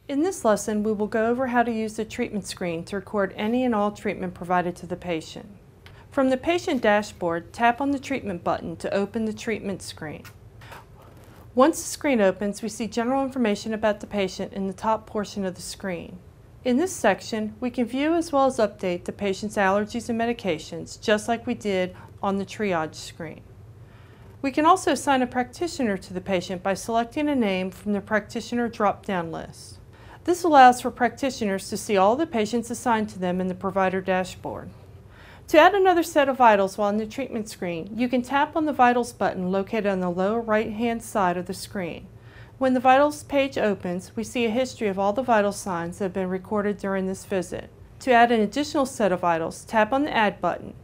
In this lesson, we will go over how to use the treatment screen to record any and all treatment provided to the patient. From the patient dashboard, tap on the treatment button to open the treatment screen. Once the screen opens, we see general information about the patient in the top portion of the screen. In this section, we can view as well as update the patient's allergies and medications, just like we did on the triage screen. We can also assign a practitioner to the patient by selecting a name from the practitioner drop-down list. This allows for practitioners to see all the patients assigned to them in the provider dashboard. To add another set of vitals while in the treatment screen, you can tap on the Vitals button located on the lower right-hand side of the screen. When the Vitals page opens, we see a history of all the vital signs that have been recorded during this visit. To add an additional set of vitals, tap on the Add button.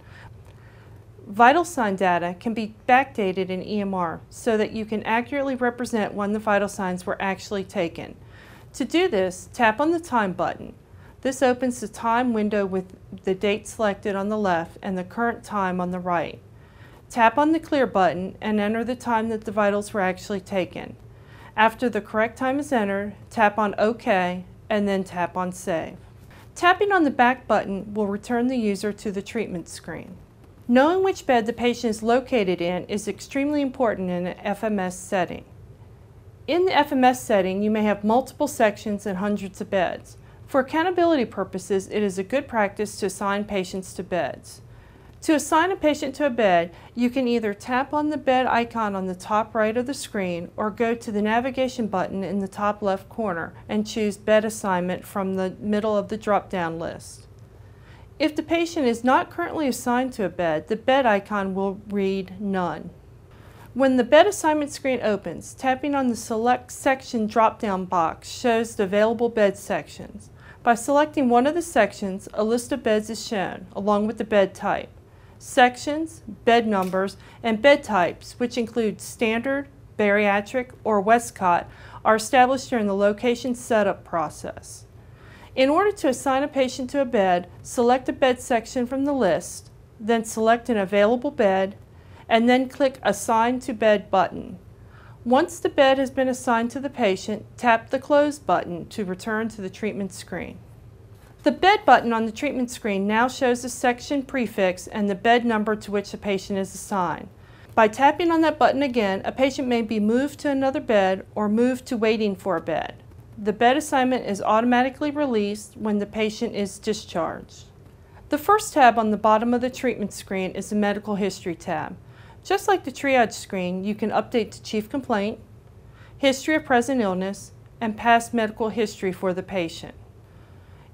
Vital sign data can be backdated in EMR so that you can accurately represent when the vital signs were actually taken. To do this, tap on the Time button. This opens the time window with the date selected on the left and the current time on the right. Tap on the Clear button and enter the time that the vitals were actually taken. After the correct time is entered, tap on OK and then tap on Save. Tapping on the Back button will return the user to the treatment screen. Knowing which bed the patient is located in is extremely important in an FMS setting. In the FMS setting, you may have multiple sections and hundreds of beds. For accountability purposes, it is a good practice to assign patients to beds. To assign a patient to a bed, you can either tap on the bed icon on the top right of the screen or go to the navigation button in the top left corner and choose Bed Assignment from the middle of the drop-down list. If the patient is not currently assigned to a bed, the bed icon will read None. When the bed assignment screen opens, tapping on the Select Section drop-down box shows the available bed sections. By selecting one of the sections, a list of beds is shown, along with the bed type. Sections, bed numbers, and bed types, which include standard, bariatric, or Westcott, are established during the location setup process. In order to assign a patient to a bed, select a bed section from the list, then select an available bed, and then click Assign to Bed button. Once the bed has been assigned to the patient, tap the Close button to return to the treatment screen. The Bed button on the treatment screen now shows the section prefix and the bed number to which the patient is assigned. By tapping on that button again, a patient may be moved to another bed or moved to waiting for a bed. The bed assignment is automatically released when the patient is discharged. The first tab on the bottom of the treatment screen is the Medical History tab. Just like the triage screen, you can update to chief complaint, history of present illness, and past medical history for the patient.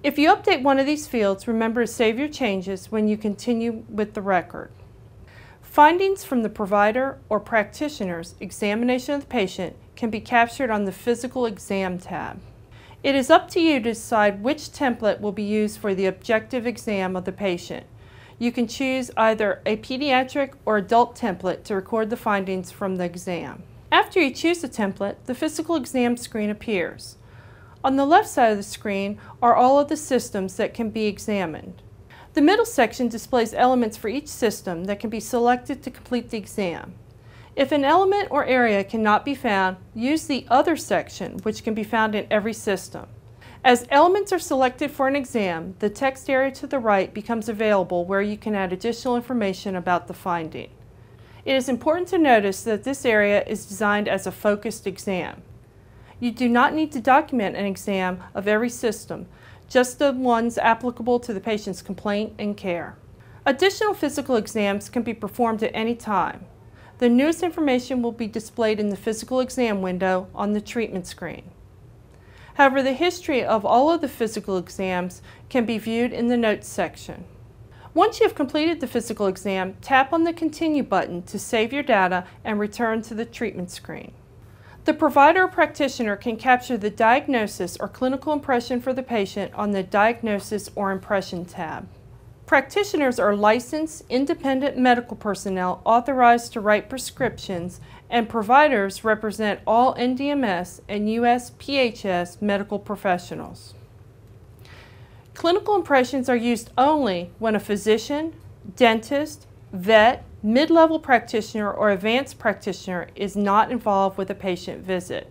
If you update one of these fields, remember to save your changes when you continue with the record. Findings from the provider or practitioner's examination of the patient can be captured on the Physical Exam tab. It is up to you to decide which template will be used for the objective exam of the patient. You can choose either a pediatric or adult template to record the findings from the exam. After you choose the template, the physical exam screen appears. On the left side of the screen are all of the systems that can be examined. The middle section displays elements for each system that can be selected to complete the exam. If an element or area cannot be found, use the Other section, which can be found in every system. As elements are selected for an exam, the text area to the right becomes available where you can add additional information about the finding. It is important to notice that this area is designed as a focused exam. You do not need to document an exam of every system, just the ones applicable to the patient's complaint and care. Additional physical exams can be performed at any time. The newest information will be displayed in the physical exam window on the treatment screen. However, the history of all of the physical exams can be viewed in the Notes section. Once you have completed the physical exam, tap on the Continue button to save your data and return to the treatment screen. The provider or practitioner can capture the diagnosis or clinical impression for the patient on the Diagnosis or Impression tab. Practitioners are licensed, independent medical personnel authorized to write prescriptions, and providers represent all NDMS and USPHS medical professionals. Clinical impressions are used only when a physician, dentist, vet, mid-level practitioner, or advanced practitioner is not involved with a patient visit.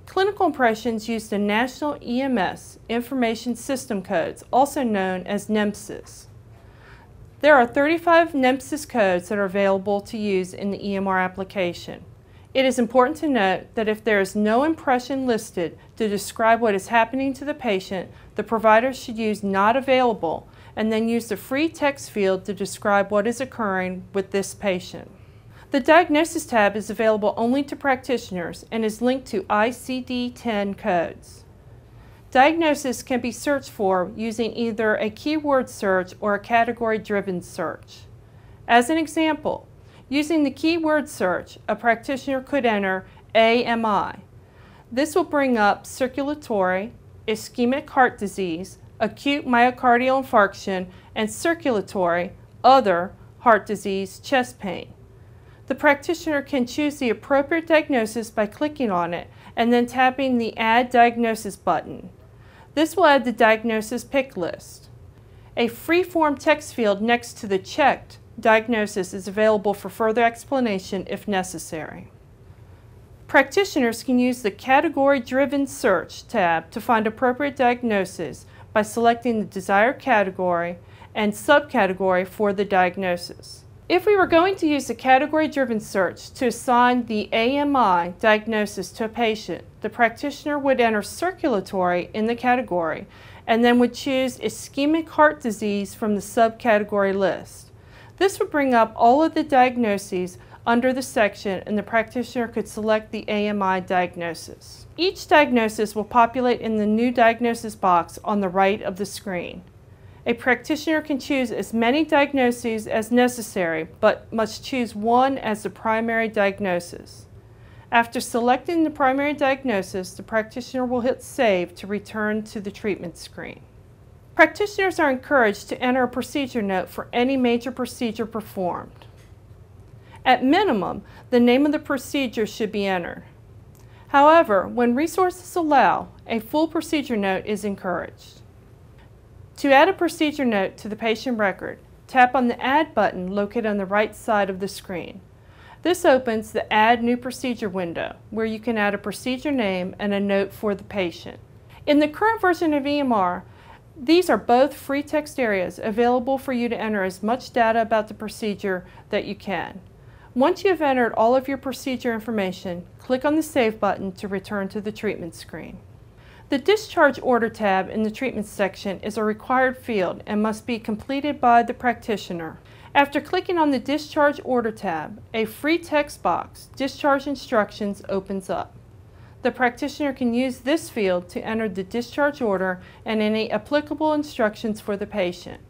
Clinical impressions use the National EMS Information System Codes, also known as NEMSIS. There are 35 NEMSIS codes that are available to use in the EMR application. It is important to note that if there is no impression listed to describe what is happening to the patient, the provider should use "not available" and then use the free text field to describe what is occurring with this patient. The Diagnosis tab is available only to practitioners and is linked to ICD-10 codes. Diagnosis can be searched for using either a keyword search or a category-driven search. As an example, using the keyword search, a practitioner could enter AMI. This will bring up circulatory, ischemic heart disease, acute myocardial infarction, and circulatory, other heart disease, chest pain. The practitioner can choose the appropriate diagnosis by clicking on it and then tapping the Add Diagnosis button. This will add the diagnosis pick list. A free-form text field next to the checked diagnosis is available for further explanation if necessary. Practitioners can use the Category-Driven Search tab to find appropriate diagnosis by selecting the desired category and subcategory for the diagnosis. If we were going to use the category-driven search to assign the AMI diagnosis to a patient, the practitioner would enter circulatory in the category and then would choose ischemic heart disease from the subcategory list. This would bring up all of the diagnoses under the section and the practitioner could select the AMI diagnosis. Each diagnosis will populate in the new diagnosis box on the right of the screen. A practitioner can choose as many diagnoses as necessary, but must choose one as the primary diagnosis. After selecting the primary diagnosis, the practitioner will hit Save to return to the treatment screen. Practitioners are encouraged to enter a procedure note for any major procedure performed. At minimum, the name of the procedure should be entered. However, when resources allow, a full procedure note is encouraged. To add a procedure note to the patient record, tap on the Add button located on the right side of the screen. This opens the Add New Procedure window, where you can add a procedure name and a note for the patient. In the current version of EMR, these are both free text areas available for you to enter as much data about the procedure that you can. Once you have entered all of your procedure information, click on the Save button to return to the treatment screen. The Discharge Order tab in the treatment section is a required field and must be completed by the practitioner. After clicking on the Discharge Order tab, a free text box, Discharge Instructions, opens up. The practitioner can use this field to enter the discharge order and any applicable instructions for the patient.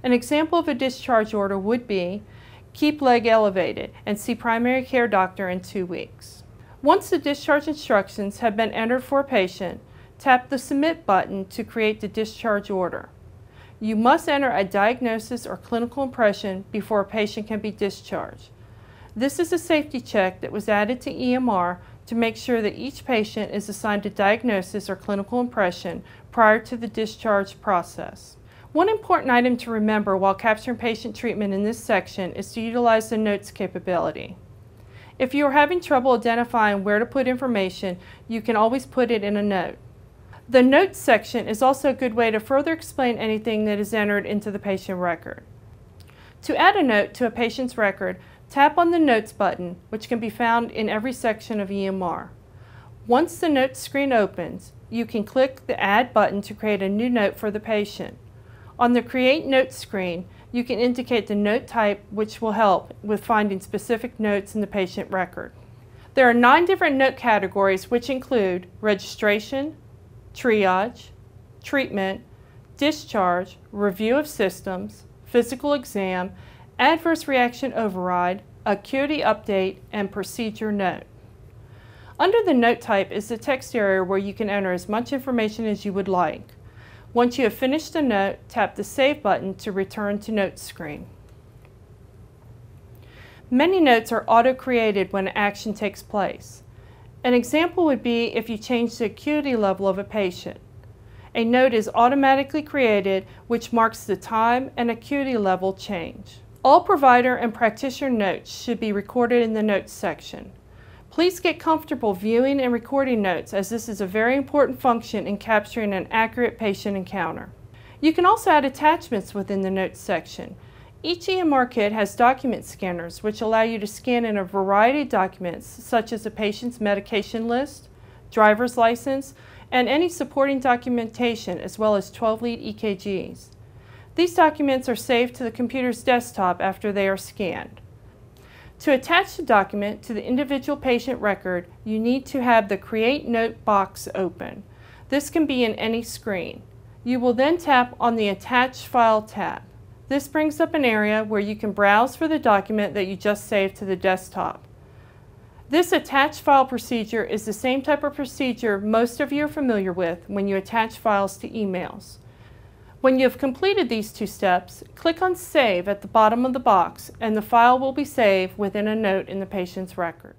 An example of a discharge order would be, keep leg elevated and see primary care doctor in 2 weeks. Once the discharge instructions have been entered for a patient, tap the Submit button to create the discharge order. You must enter a diagnosis or clinical impression before a patient can be discharged. This is a safety check that was added to EMR to make sure that each patient is assigned a diagnosis or clinical impression prior to the discharge process. One important item to remember while capturing patient treatment in this section is to utilize the notes capability. If you are having trouble identifying where to put information, you can always put it in a note. The Notes section is also a good way to further explain anything that is entered into the patient record. To add a note to a patient's record, tap on the Notes button, which can be found in every section of EMR. Once the Notes screen opens, you can click the Add button to create a new note for the patient. On the Create Notes screen, you can indicate the note type, which will help with finding specific notes in the patient record. There are 9 different note categories, which include registration, triage, treatment, discharge, review of systems, physical exam, adverse reaction override, acuity update, and procedure note. Under the note type is the text area where you can enter as much information as you would like. Once you have finished the note, tap the Save button to return to Notes screen. Many notes are auto-created when action takes place. An example would be if you change the acuity level of a patient. A note is automatically created which marks the time and acuity level change. All provider and practitioner notes should be recorded in the Notes section. Please get comfortable viewing and recording notes, as this is a very important function in capturing an accurate patient encounter. You can also add attachments within the Notes section. Each EMR kit has document scanners which allow you to scan in a variety of documents such as a patient's medication list, driver's license, and any supporting documentation, as well as 12-lead EKGs. These documents are saved to the computer's desktop after they are scanned. To attach the document to the individual patient record, you need to have the Create Note box open. This can be in any screen. You will then tap on the Attach File tab. This brings up an area where you can browse for the document that you just saved to the desktop. This attach file procedure is the same type of procedure most of you are familiar with when you attach files to emails. When you have completed these two steps, click on Save at the bottom of the box and the file will be saved within a note in the patient's record.